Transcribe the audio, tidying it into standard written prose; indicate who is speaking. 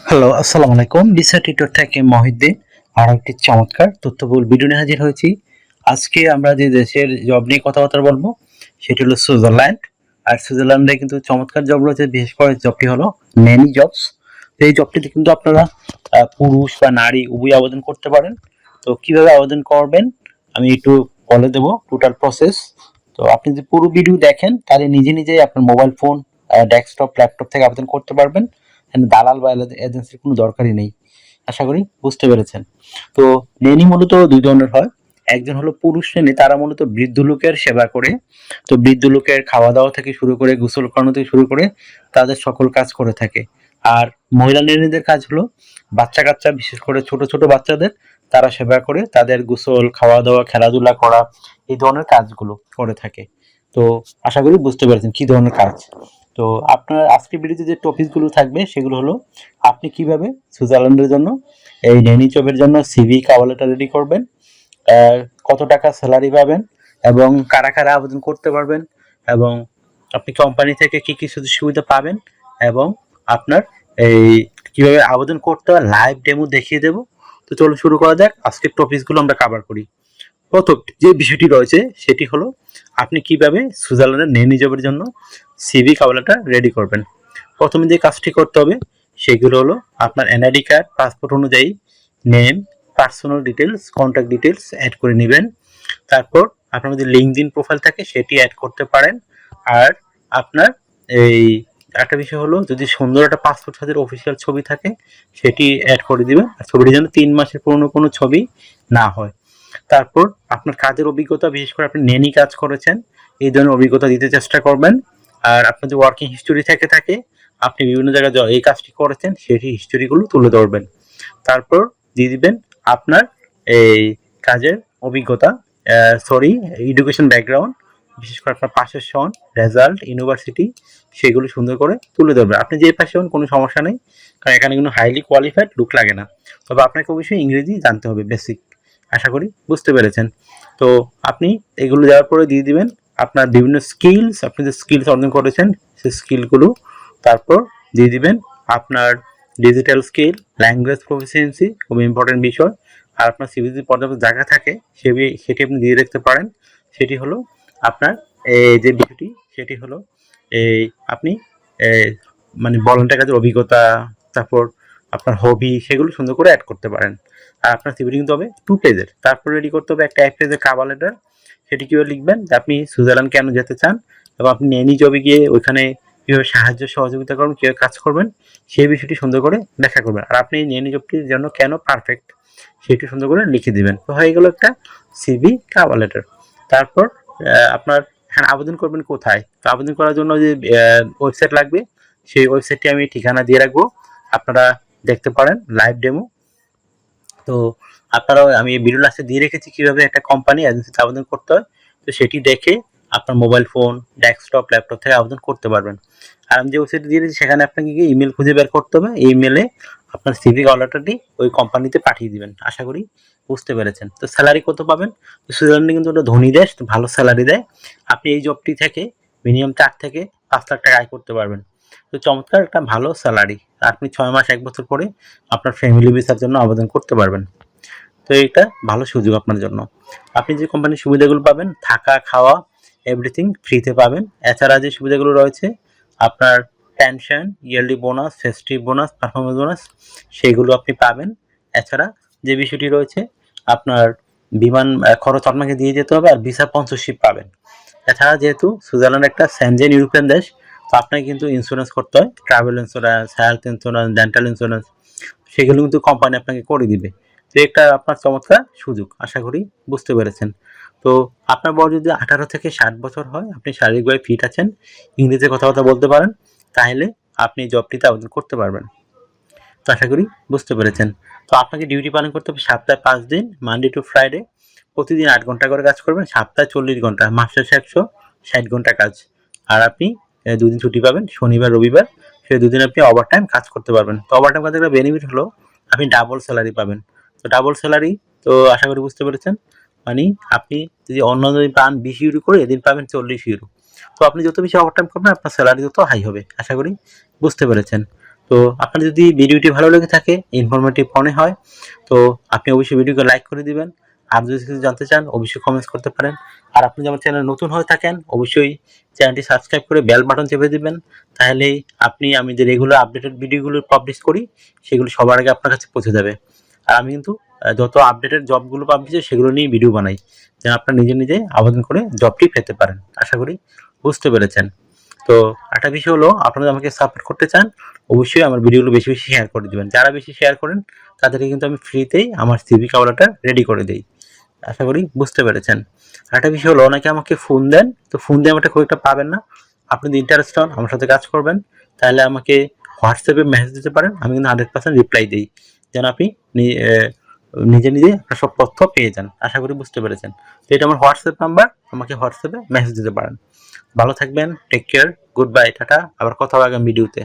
Speaker 1: Hello, আসসালামু আলাইকুম। বিসা tutor থেকে মহিউদ্দিন আরো একটি চমৎকার তথ্যবহুল ভিডিও নিয়ে হাজির হয়েছি। আজকে আমরা যে দেশের জব নিয়ে কথাবার্তা বলবো সেটি হলো সুইজারল্যান্ড। আর সুইজারল্যান্ডে কিন্তু চমৎকার জব রয়েছে, বিশেষ করে জবটি হলো ন্যানি জবস। তো এই জবটিতে কিন্তু আপনারা পুরুষ বা নারী উভয় আবেদন করতে পারেন। তো কিভাবে আবেদন করবেন আমি একটু বলে দেবো টোটাল প্রসেস। তো আপনি যদি পুরো ভিডিও দেখেন তাহলে নিজে নিজেই আপনার মোবাইল ফোন, ডেস্কটপ, ল্যাপটপ থেকে আবেদন করতে পারবেন। এখানে দালাল বা এজেন্সির কোনো দরকারই নেই। আশা করি বুঝতে পেরেছেন। তো নেনি মূলত দুই ধরনের হয়। একজন হলো পুরুষ শ্রেণী, তারা মূলত বৃদ্ধ লোকের সেবা করে। তো বৃদ্ধ লোকের খাওয়া দাওয়া থেকে শুরু করে গোসল করানো থেকে শুরু করে তাদের সকল কাজ করে থাকে। আর মহিলা নেনিদের কাজ হলো বাচ্চা কাচ্চা, বিশেষ করে ছোট ছোট বাচ্চাদের তারা সেবা করে, তাদের গোসল, খাওয়া দাওয়া, খেলাধুলা করা, এই ধরনের কাজগুলো করে থাকে। তো আশা করি বুঝতে পেরেছেন কি ধরনের কাজ। তো আপনার আজকের ভিডিওতে যে টপিকগুলো থাকবে সেগুলো হলো আপনি কিভাবে সুইজারল্যান্ডের জন্য এই নেনি জবের জন্য সিভি কভার লেটার রেডি করবেন, কত টাকা স্যালারি পাবেন এবং কারা কারা আবেদন করতে পারবেন, এবং আপনি কোম্পানি থেকে কি কি সুযোগ সুবিধা পাবেন, এবং আপনার এই কিভাবে আবেদন করতে হয় লাইভ ডেমো দেখিয়ে দেবো। তো চলো শুরু করা যাক। আজকের টপিকসগুলো আমরা কভার করি। প্রথম যে বিষয়টি রয়েছে সেটি হলো আপনি কিভাবে সুইজারল্যান্ডের নেনি জবের জন্য সিভি কভার লেটার রেডি করবেন। প্রথমে যে কাজটি করতে হবে সেগুলো হলো আপনার এনআইডি কার্ড, পাসপোর্ট অনুযায়ী name, personal details, contact details add করে নেবেন। তারপর আপনার যদি লিঙ্কডইন প্রোফাইল থাকে সেটি অ্যাড করতে পারেন। আর আপনার এই একটা বিষয় হলো যদি সুন্দর একটা পাসপোর্ট সাইজের অফিসিয়াল ছবি থাকে সেটি অ্যাড করে দিবেন। আর ছবিটি যেন 3 মাসের পুরনো কোনো ছবি না হয়। তারপর আপনার কাজের অভিজ্ঞতা, বিশেষ করে আপনি নেনি কাজ করেছেন এই ধরনের অভিজ্ঞতা দিতে চেষ্টা করবেন। আর আপনার যে ওয়ার্কিং হিস্টোরি থেকে থাকে, আপনি বিভিন্ন জায়গায় এই কাজটি করেছেন সেটি হিস্টোরিগুলো তুলে ধরবেন। তারপর দিয়ে দিবেন আপনার এই কাজের অভিজ্ঞতা, সরি, এডুকেশন ব্যাকগ্রাউন্ড, বিশেষ করে আপনার পাশের সন, রেজাল্ট, ইউনিভার্সিটি, সেগুলো সুন্দর করে তুলে ধরবেন। আপনি যে পাশে হন কোনো সমস্যা নেই, কারণ এখানে কিন্তু হাইলি কোয়ালিফাইড লুক লাগে না। তবে আপনাকে অবশ্যই ইংরেজি জানতে হবে বেসিক। আশা করি বুঝতে পেরেছেন। তো আপনি এগুলো দেওয়ার পরে দিয়ে দিবেন আপনার বিভিন্ন স্কিলস, আপনি যে স্কিলস অর্জন করেছেন সেই স্কিলগুলো। তারপর দিয়ে দিবেন আপনার ডিজিটাল স্কিল, ল্যাঙ্গুয়েজ প্রফিসিয়েন্সি, খুব ইম্পর্টেন্ট বিষয়। আর আপনার সিভিতে পর্যাপ্ত জায়গা থাকে সেটি আপনি দিয়ে রাখতে পারেন। সেটি হলো আপনার এই যে বিষয়টি সেটি হলো এই আপনি মানে ভলান্টিয়ার কাজের অভিজ্ঞতা, তারপর আপনার হবি, সেগুলো সুন্দর করে অ্যাড করতে পারেন। আর আপনার সিভিটি কিন্তু হবে 2 পেজের। তারপর রেডি করতে হবে একটা 1 পেজের কভার লেটার। সেটি কীভাবে লিখবেন যে আপনি সুইজারল্যান্ড কেন যেতে চান এবং আপনি নেনি জবে গিয়ে ওইখানে কীভাবে সাহায্য সহযোগিতা করবেন, কীভাবে কাজ করবেন সেই বিষয়টি সুন্দর করে ব্যাখ্যা করবেন। আর আপনি নেনি জবটির জন্য কেন পারফেক্ট সেটি সুন্দর করে লিখে দিবেন। তো হয়ে গেল একটা সিভি কভার লেটার। তারপর আপনার এখানে আবেদন করবেন কোথায়? তো আবেদন করার জন্য যে ওয়েবসাইট লাগবে সেই ওয়েবসাইটটি আমি ঠিকানা দিয়ে রাখবো, আপনারা দেখতে পারেন লাইভ ডেমো। তো আপনারাও আমি ভিডিও লাস্টে দিয়ে রেখেছি কিভাবে একটা কোম্পানি এজেন্সিতে আবেদন করতে হয়। তো সেটি দেখে আপনার মোবাইল ফোন, ডেস্কটপ, ল্যাপটপ থেকে আবেদন করতে পারবেন। আর আমি যে ওয়েবসাইটে দিয়ে দিয়েছি সেখানে আপনাকে গিয়ে ইমেল খুঁজে বের করতে হবে। এই ইমেলে আপনার সিভি অর্ডারটি ওই কোম্পানিতে পাঠিয়ে দিবেন। আশা করি বুঝতে পেরেছেন। তো স্যালারি কত পাবেন? তো সুইজারল্যান্ড কিন্তু একটা ধনী দেশ, তো ভালো স্যালারি দেয়। আপনি এই জবটি থেকে মিনিমাম 4 থেকে 5 লাখ টাকা আয় করতে পারবেন। তো চমৎকার একটা ভালো স্যালারি। আপনি 6 মাস 1 বছর পরে আপনার ফ্যামিলি ভিসার জন্য আবেদন করতে পারবেন। তো এটা ভালো সুযোগ আপনার জন্য। আপনি যে কোম্পানির সুবিধাগুলো পাবেন, থাকা, খাওয়া, এভরিথিং ফ্রিতে পাবেন। এছাড়া যে সুবিধাগুলো রয়েছে আপনার pension, yearly bonus, festive bonus, performance bonus, সেইগুলো আপনি পাবেন। এছাড়া যে বিষয়টি রয়েছে আপনার বিমান খরচ আপনাকে দিয়ে যেতে হবে, আর ভিসা স্পন্সরশিপ পাবেন। এছাড়া যেহেতু সুইজারল্যান্ড একটা সেনজেন ইউরোপিয়ান দেশ, তো আপনাকে কিন্তু ইন্স্যুরেন্স করতে হয়, travel insurance, health insurance, dental insurance, সেগুলো কিন্তু কোম্পানি আপনাকে করে দিবে। তো একটা আপনার চমৎকার সুযোগ, আশা করি বুঝতে পেরেছেন। তো আপনার বয়স যদি 18 থেকে 60 বছর হয়, আপনি শারীরিকভাবে ফিট আছেন, ইংরেজিতে কথাবার্তা বলতে পারেন, তাহলে আপনি জবটিতে আবেদন করতে পারবেন। তো আশা করি বুঝতে পেরেছেন। তো আপনাকে ডিউটি পালন করতে হবে সপ্তাহে 5 দিন, মানডে টু ফ্রাইডে। প্রতিদিন 8 ঘন্টা করে কাজ করবেন, সপ্তাহে 40 ঘন্টা, মাসে 160 ঘন্টা কাজ। আর আপনি 2 দিন ছুটি পাবেন, শনিবার রবিবার। সেই 2 দিন আপনি ওভারটাইম কাজ করতে পারবেন। তো ওভারটাইম কাজের একটা বেনিফিট হলো আপনি ডাবল স্যালারি পাবেন। তো ডাবল স্যালারি, তো আশা করি বুঝতে পেরেছেন। মানে আপনি যদি অন্য দিন পান 20 ইউরো করে, এদিন পাবেন 40 ইউরো। তো আপনি যত বেশি ওভারটাইম করবেন আপনার স্যালারি তত হাই হবে। আশা করি বুঝতে পেরেছেন। তো আপনার যদি ভিডিওটি ভালো লেগে থাকে, ইনফরমেটিভ মনে হয়, তো আপনি অবশ্যই ভিডিওকে লাইক করে দিবেন। আর যদি কিছু জানতে চান অবশ্যই কমেন্টস করতে পারেন। আর আপনি যদি আমার চ্যানেল নতুন হয়ে থাকেন অবশ্যই চ্যানেলটি সাবস্ক্রাইব করে বেল বাটন চেপে দিবেন। তাহলেই আমি যে রেগুলার আপডেটেড ভিডিওগুলো পাবলিশ করি সেগুলো সবার আগে আপনার কাছে পৌঁছে যাবে। আর আমি কিন্তু যত আপডেটেড জবগুলো পাবলিশ হয় সেগুলো নিয়ে ভিডিও বানাই, যেন আপনারা নিজে আবেদন করে জবটি পেতে পারেন। আশা করি বুঝতে পেরেছেন। তো একটা বিষয় হলো, আপনারা আমাকে সাপোর্ট করতে চান অবশ্যই আমার ভিডিওগুলো বেশি শেয়ার করে দিবেন। যারা বেশি শেয়ার করেন তাদেরকে কিন্তু আমি ফ্রিতেই আমার সিভি কভারটা রেডি করে দিই। আশা করি বুঝতে পেরেছেন। একটা বিষয় হলো, অনেকে আমাকে ফোন দেন, তো ফোন দিয়ে আমাকে খুব একটা পাবেন না। আপনি যদি ইন্টারেস্ট হন আমার সাথে কাজ করবেন, তাহলে আমাকে হোয়াটসঅ্যাপে মেসেজ দিতে পারেন। আমি কিন্তু 100% রিপ্লাই দিই, যেন আপনি নিজে আপনার সব তথ্য পেয়ে যান। আশা করি বুঝতে পেরেছেন। তো এটা আমার হোয়াটসঅ্যাপ নাম্বার, আমাকে হোয়াটসঅ্যাপে মেসেজ দিতে পারেন। ভালো থাকবেন, take care, good bye, tata. আবার কথা হবে আগামী ভিডিওতে।